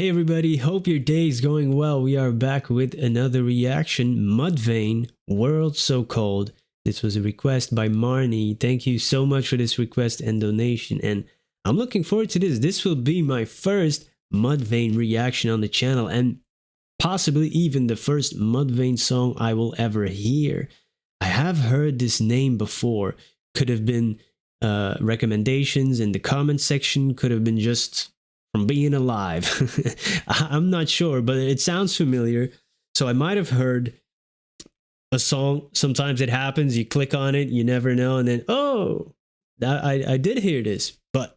Hey everybody, hope your day is going well. We are back with another reaction. Mudvayne, World So Cold. This was a request by Marnie. Thank you so much for this request and donation. And I'm looking forward to this. This will be my first Mudvayne reaction on the channel and possibly even the first Mudvayne song I will ever hear. I have heard this name before. Could have been recommendations in the comment section. Could have been just from being alive. I'm not sure, but it sounds familiar. So I might have heard a song. Sometimes it happens. You click on it, you never know, and then, oh, I did hear this, but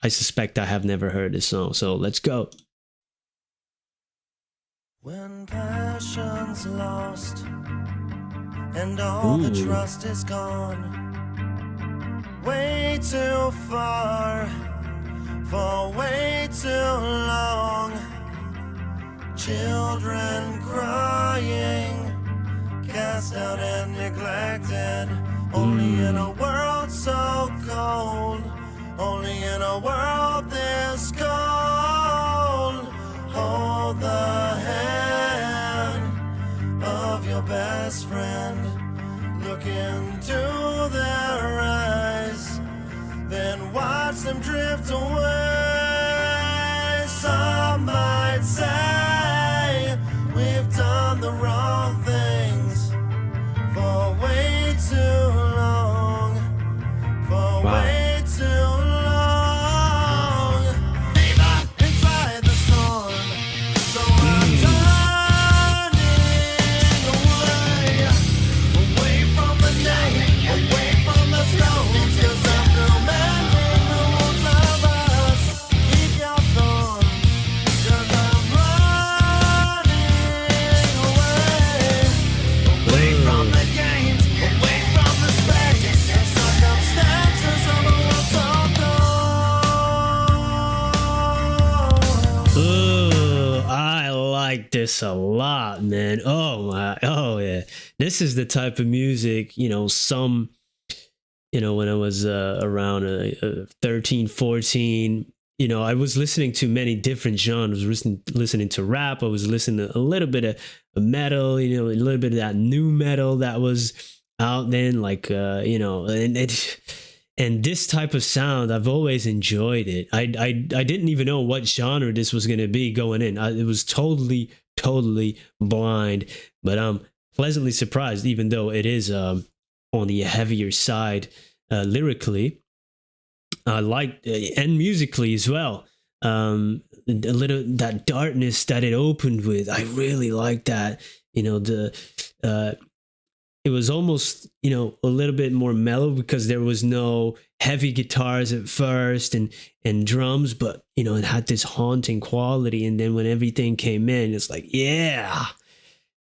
I suspect I have never heard this song. So let's go. When passion's lost and all the trust is gone, way too far for way too long, children crying, cast out and neglected, only in a world so cold, only in a world this cold. Hold the hand of your best friend, look into their eyes, then watch them drift away. Some might say we've done the wrong things for way too long, for way too long. Fever inside the storm, so I'm turning away from the night, away from the stones, 'cause I'm through mending the wounds of us. Keep your thorn, 'cause I'm running away from the games, away from the space, and circumstances of a world so cold. Ooh, I like this a lot, man. Oh my, oh yeah. This is the type of music, when I was around 13, 14, I was listening to many different genres, listening to rap. I was listening to a little bit of metal, a little bit of that new metal that was out then, and this type of sound, I've always enjoyed it. I didn't even know what genre this was going to be going in. It was totally blind, but I'm pleasantly surprised, even though it is on the heavier side lyrically. I like and musically as well. A little that darkness that it opened with, I really like that. It was almost, a little bit more mellow because there was no heavy guitars at first and drums, but, it had this haunting quality. And then when everything came in, it's like, yeah.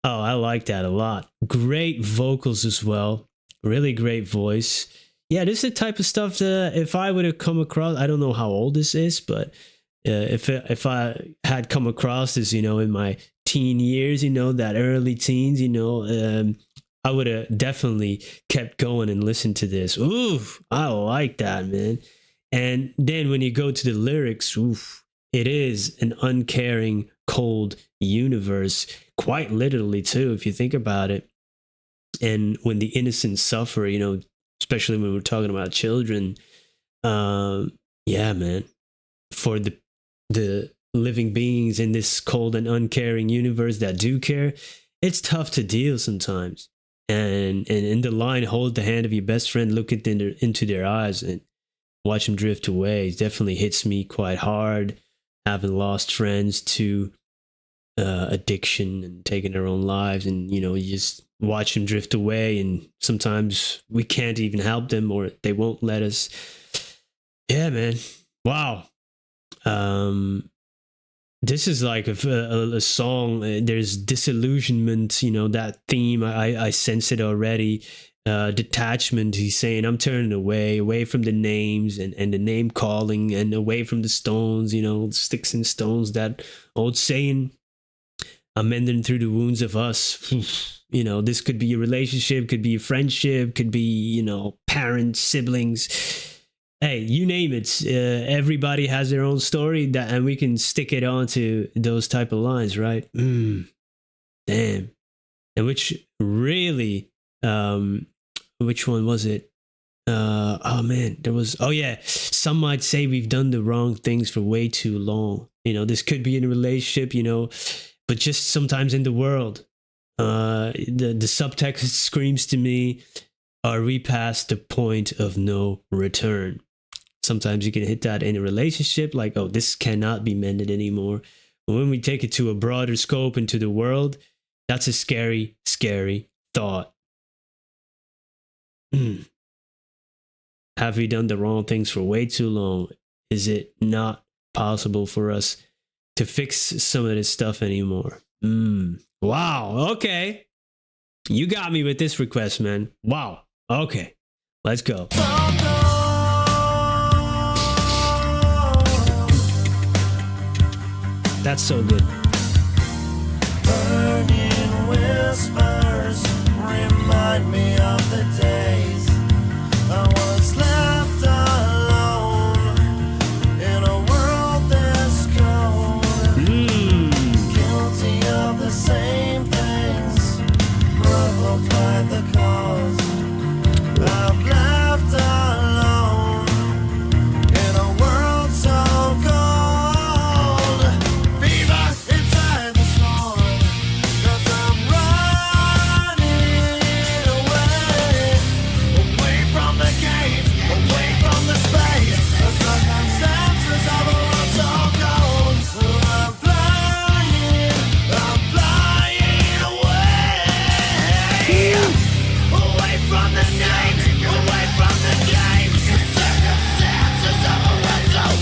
Oh, I like that a lot. Great vocals as well. Really great voice. Yeah, this is the type of stuff that if I would have come across, I don't know how old this is, but if I had come across this, in my teen years, that early teens, I would have definitely kept going and listened to this. Ooh, I like that, man. And then when you go to the lyrics, oof, it is an uncaring, cold universe, quite literally too, if you think about it. And when the innocent suffer, especially when we're talking about children, yeah, man, for the living beings in this cold and uncaring universe that do care, it's tough to deal sometimes. And in the line, hold the hand of your best friend, look into their eyes and watch them drift away, it definitely hits me quite hard. Having lost friends to addiction and taking their own lives, and you just watch them drift away, and sometimes we can't even help them or they won't let us. Yeah, man. Wow. This is like a song. There's disillusionment, that theme. I sense it already. Detachment. He's saying, I'm turning away from the names and the name calling, and away from the stones, sticks and stones, that old saying, I'm mending through the wounds of us. This could be a relationship, could be a friendship, could be, parents, siblings. Hey, you name it. Everybody has their own story, that, and we can stick it onto those type of lines, right? Damn. And which really, which one was it? Oh man, there was. Oh yeah, some might say we've done the wrong things for way too long. This could be in a relationship, but just sometimes in the world. The subtext screams to me, are we past the point of no return? Sometimes you can hit that in a relationship, like, oh, this cannot be mended anymore. But when we take it to a broader scope into the world, that's a scary, scary thought. Have we done the wrong things for way too long? Is it not possible for us to fix some of this stuff anymore? Wow. Okay. You got me with this request, man. Wow. Okay. Let's go. That's so good. Burning whispers remind me of the days I was left alone in a world this cold. Guilty of the same things provoked by the cause. I've left alone in a world so cold. Fever inside the storm, 'cause I'm running away from the gates, away from the space. The circumstances of a world so cold. I'm flying away from the names, away from the games. The circumstances of a world so cold.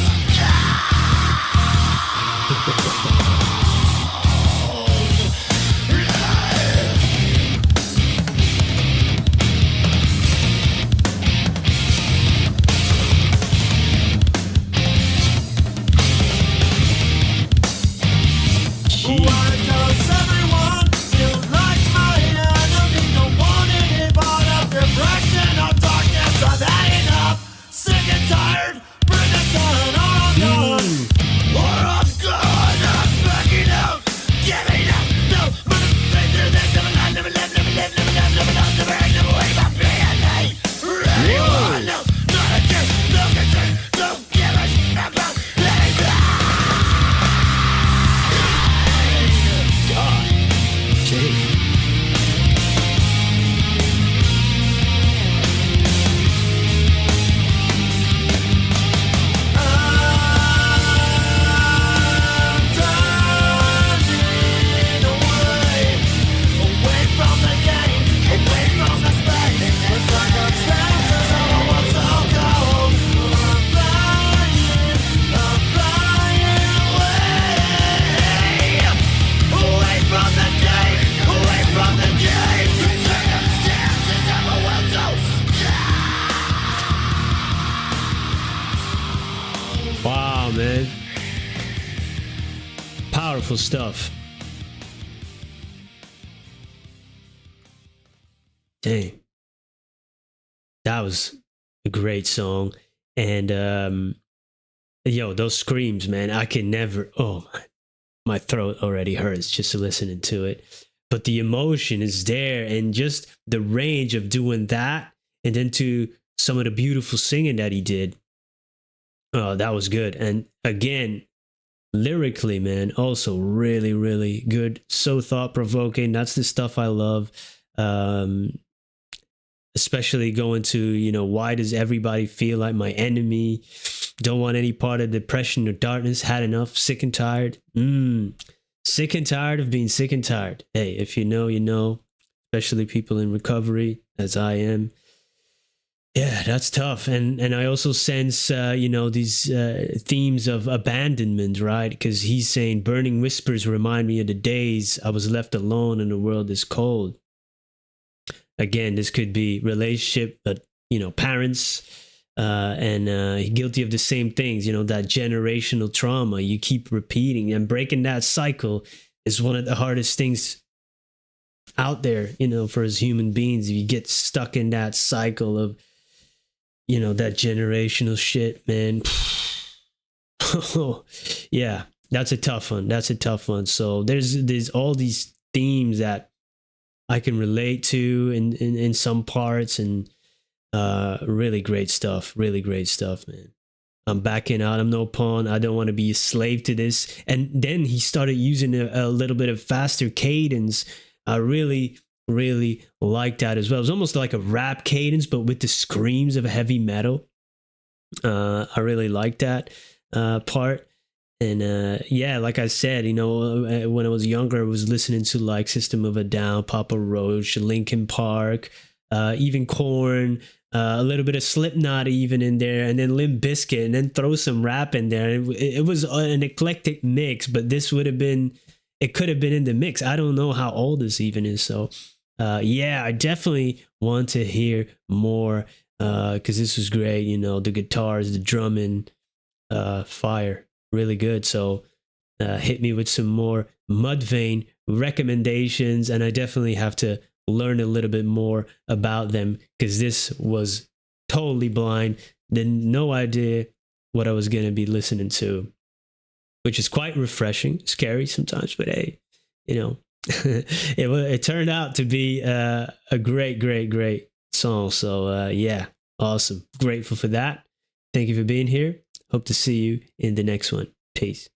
Why does everyone feel like my enemy? Don't want any part of depression or darkness. I've had enough. Sick and tired. Bring the sun or I'm gone. Or I'm gone. I'm backing out. Giving up. No. Never live, never live, never live, never love, never hate, never wait my family. Anyone. No. Not a chance. No concern. Don't give a shit about anything. God. Jay. I'm turning away from the game, away from the space. The circumstances of a world so cold. I'm flying away from the game, away from the game. The circumstances of a world so Wow, man. Powerful stuff. Dang. That was a great song. And yo, those screams, man, I can never, oh my throat already hurts just listening to it. But the emotion is there, and just the range of doing that, and then to some of the beautiful singing that he did. Oh, that was good. And again, lyrically, man, also really, really good. So thought provoking. That's the stuff I love. Especially going to, why does everybody feel like my enemy? Don't want any part of depression or darkness. Had enough. Sick and tired. Sick and tired of being sick and tired. Hey, if you know, you know. Especially people in recovery, as I am. Yeah, that's tough. And I also sense, these themes of abandonment, right? Because he's saying burning whispers remind me of the days I was left alone and the world is cold. Again, this could be relationship, but, parents, and guilty of the same things, that generational trauma you keep repeating, and breaking that cycle is one of the hardest things out there, for us human beings. If you get stuck in that cycle of, you know, that generational shit, man. Oh, yeah, that's a tough one. That's a tough one. So there's all these themes that I can relate to in some parts, and really great stuff. Really great stuff, man. I'm backing out. I'm no pawn. I don't want to be a slave to this. And then he started using a little bit of faster cadence. I really, really like that as well. It's almost like a rap cadence, but with the screams of heavy metal. I really like that part. And yeah, like I said, you know, when I was younger, I was listening to like System of a Down, Papa Roach, Linkin Park, even Korn, a little bit of Slipknot even in there, and then Limp Bizkit, and then throw some rap in there. It was an eclectic mix, but this would have been, it could have been in the mix. I don't know how old this even is. So yeah, I definitely want to hear more because this was great. You know, the guitars, the drumming, fire, really good. So hit me with some more Mudvayne recommendations, and I definitely have to learn a little bit more about them because this was totally blind. Then no idea what I was going to be listening to, which is quite refreshing, scary sometimes, but hey, you know, it turned out to be a great song. So yeah, awesome. Grateful for that. Thank you for being here. Hope to see you in the next one. Peace.